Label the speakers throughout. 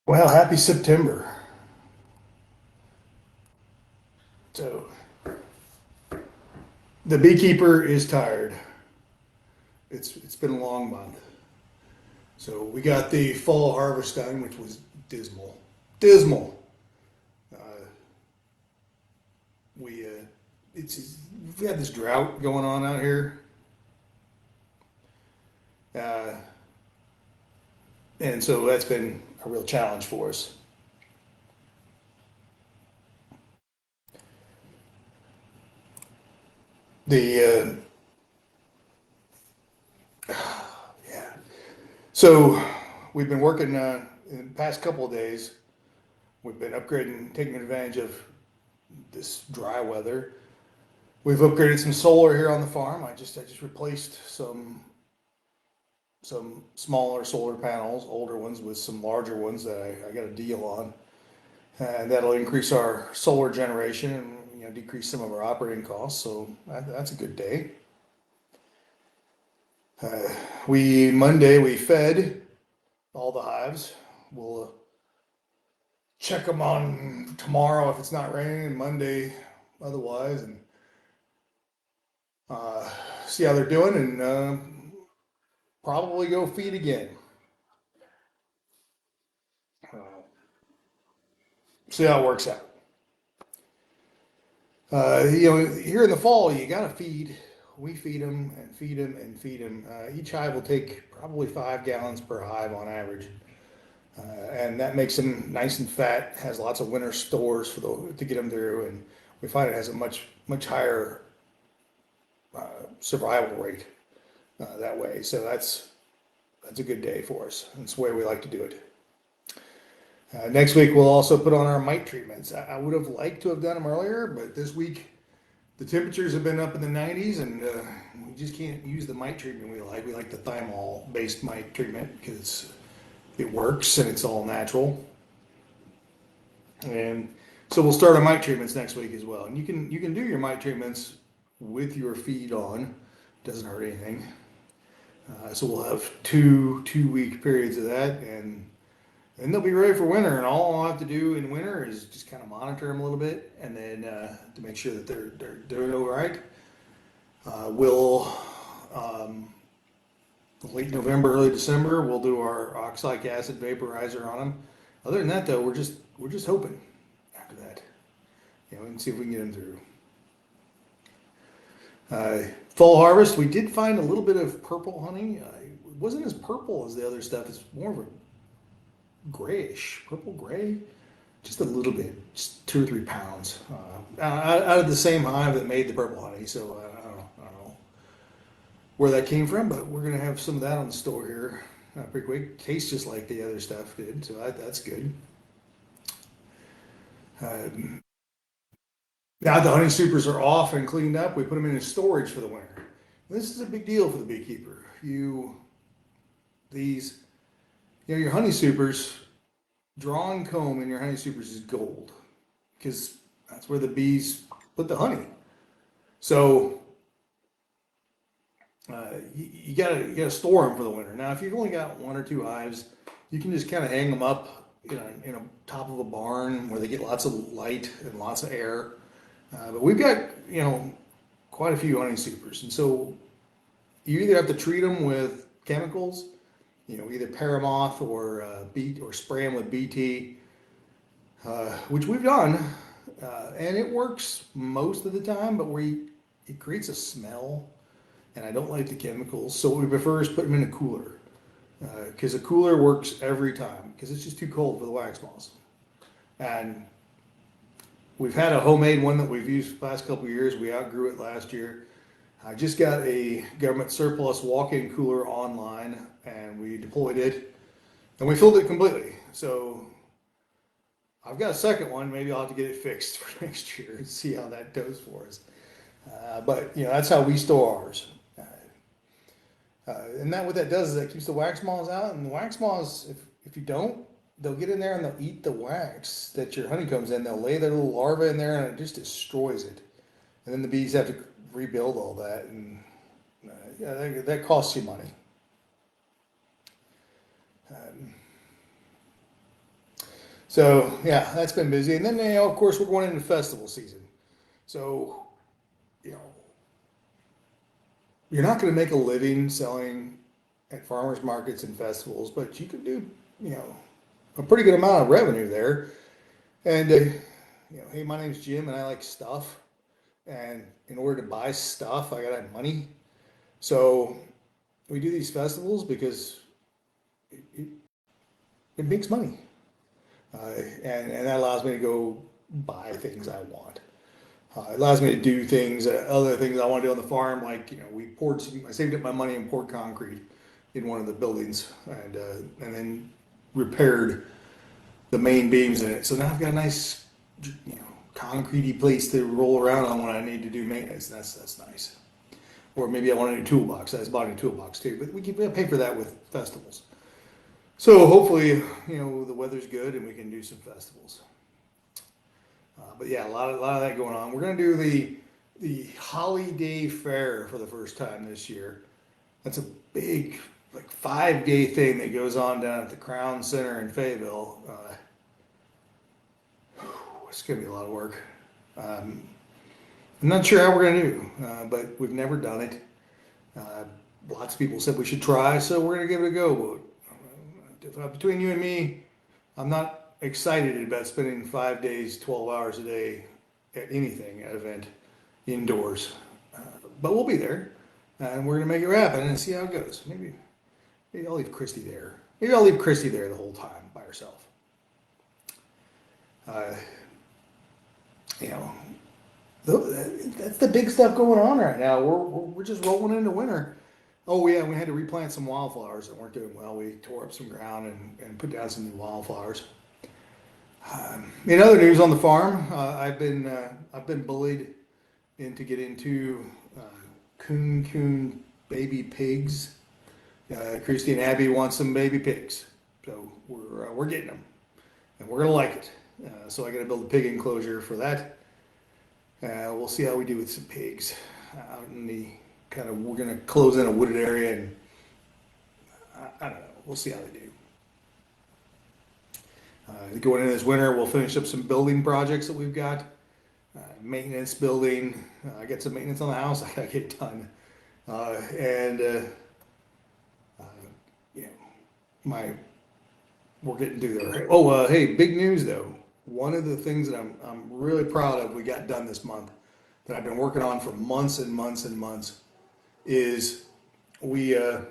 Speaker 1: Well, happy September. So the beekeeper is tired. It's been a long month. So we got the fall harvest done, which was dismal. Dismal. Uh, we it's we've had this drought going on out here, uh, and so that's been a real challenge for us. The yeah. So we've been working in the past couple of days. We've been upgrading, taking advantage of this dry weather. We've upgraded some solar here on the farm. I just replaced some smaller solar panels, older ones, with some larger ones that I got a deal on, and that'll increase our solar generation and decrease some of our operating costs. So that's a good day. Uh, we Monday we fed all the hives. We'll check them on tomorrow if it's not raining, and Monday otherwise, and uh, see how they're doing, and probably go feed again. Uh, See how it works out. Here in the fall, you got to feed. We feed them and feed them and feed them. Each hive will take probably 5 gallons per hive on average, and that makes them nice and fat. Has lots of winter stores to get them through, and we find it has a much higher survival rate that way. So that's a good day for us. That's the way we like to do it. Next week, we'll also put on our mite treatments. I would have liked to have done them earlier, but this week the temperatures have been up in the 90s, and we just can't use the mite treatment we like. We like the thymol-based mite treatment because it works and it's all natural. And so we'll start our mite treatments next week as well. And you can do your mite treatments with your feed on. Doesn't hurt anything. So we'll have two-week periods of that, and they'll be ready for winter. And all I'll have to do in winter is just kind of monitor them a little bit, and then to make sure that they're doing all right. We'll late November, early December, we'll do our oxalic acid vaporizer on them. Other than that, though, we're just hoping after that, and see if we can get them through. Fall harvest, we did find a little bit of purple honey. It wasn't as purple as the other stuff. It's more of a grayish, purple gray, just a little bit, just 2 or 3 pounds out of the same hive that made the purple honey. So I don't know where that came from, but we're gonna have some of that on the store here pretty quick. Tastes just like the other stuff did, so that's good. Um, Now the honey supers are off and cleaned up. We put them in storage for the winter. This is a big deal for the beekeeper. These, your honey supers, drawn comb in your honey supers is gold because that's where the bees put the honey. So you gotta store them for the winter. Now, if you've only got 1 or 2 hives, you can just kind of hang them up, in a top of a barn where they get lots of light and lots of air. But we've got quite a few honey supers, and so you either have to treat them with chemicals, either paramoth or beat or spray them with BT, which we've done, and it works most of the time. But it creates a smell, and I don't like the chemicals. So what we prefer is put them in a cooler, because a cooler works every time because it's just too cold for the wax moths. And we've had a homemade one that we've used the last couple of years. We outgrew it last year. I just got a government surplus walk-in cooler online, and we deployed it, and we filled it completely. So I've got a second one. Maybe I'll have to get it fixed for next year and see how that goes for us. But that's how we store ours. And that what that does is that keeps the wax moths out. And the wax moths, if you don't, they'll get in there and they'll eat the wax that your honey comes in. They'll lay their little larvae in there, and it just destroys it. And then the bees have to rebuild all that, and yeah, that costs you money. Um, So yeah, that's been busy. And then, of course, we're going into festival season. So, you know, you're not going to make a living selling at farmers markets and festivals, but you can do, you know, a pretty good amount of revenue there. And, hey, my name's Jim and I like stuff. And in order to buy stuff, I got to have money. So we do these festivals because it, it makes money. And that allows me to go buy things I want. It allows me to do things, other things I want to do on the farm, like, I saved up my money and poured concrete in one of the buildings, and then repaired the main beams in it. So now I've got a nice, concretey place to roll around on when I need to do maintenance. That's nice. Or maybe I want a new toolbox. I just bought a new toolbox too, but we can pay for that with festivals. So hopefully, the weather's good and we can do some festivals. But yeah, a lot of that going on. We're gonna do the Holiday Fair for the first time this year. That's a big, like 5-day thing that goes on down at the Crown Center in Fayetteville. It's gonna be a lot of work. I'm not sure how we're gonna do, but we've never done it. Lots of people said we should try, so we're gonna give it a go. But between you and me, I'm not excited about spending 5 days, 12 hours a day at anything, at an event, indoors. But we'll be there, and we're gonna make it happen and see how it goes. Maybe I'll leave Christy there. Maybe I'll leave Christy there the whole time by herself. That's the big stuff going on right now. We're just rolling into winter. Oh yeah, we had to replant some wildflowers that weren't doing well. We tore up some ground and put down some new wildflowers. In other news on the farm, I've been bullied into get into coon baby pigs. Christy and Abby want some baby pigs, so we're getting them, and we're gonna like it. So I got to build a pig enclosure for that. We'll see how we do with some pigs out in the we're gonna close in a wooded area, and I don't know. We'll see how they do. Going into this winter, we'll finish up some building projects that we've got. Maintenance building. I got some maintenance on the house I gotta get done, we're getting through there. Oh, hey, big news though. One of the things that I'm really proud of we got done this month that I've been working on for months and months and months is I've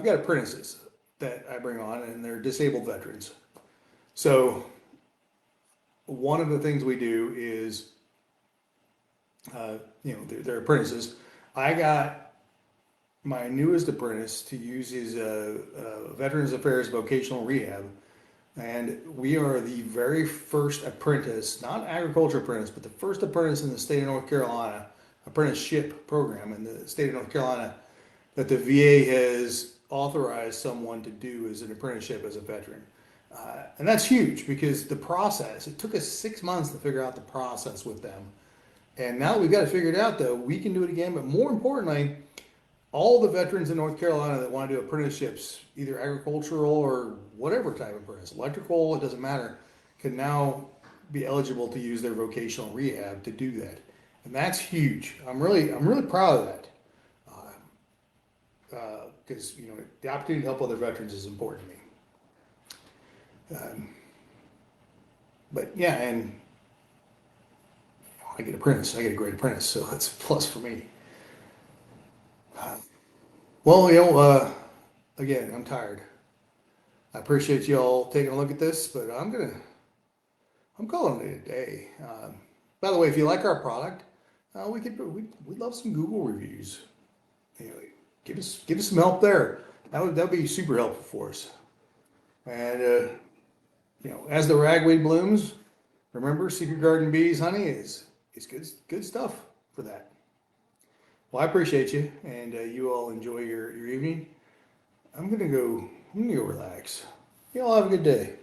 Speaker 1: got apprentices that I bring on, and they're disabled veterans. So one of the things we do is, they're apprentices. I got my newest apprentice to use his Veterans Affairs vocational rehab. And we are the very first apprentice, not agriculture apprentice, but the first apprentice in the state of North Carolina, apprenticeship program in the state of North Carolina, that the VA has authorized someone to do as an apprenticeship as a veteran. And that's huge because it took us 6 months to figure out the process with them. And now that we've got it figured out, though, we can do it again. But more importantly, all the veterans in North Carolina that want to do apprenticeships, either agricultural or whatever type of apprentice, electrical, it doesn't matter, can now be eligible to use their vocational rehab to do that. And that's huge. I'm really proud of that. Because the opportunity to help other veterans is important to me. But yeah, and I get a great apprentice, so that's a plus for me. Well, again, I'm tired. I appreciate you all taking a look at this, but I'm calling it a day. By the way, if you like our product, we'd love some Google reviews. Give us some help there. That'd be super helpful for us. And as the ragweed blooms, remember, Secret Garden Bees honey is good stuff for that. Well, I appreciate you, and you all enjoy your evening. I'm gonna go relax. You all have a good day.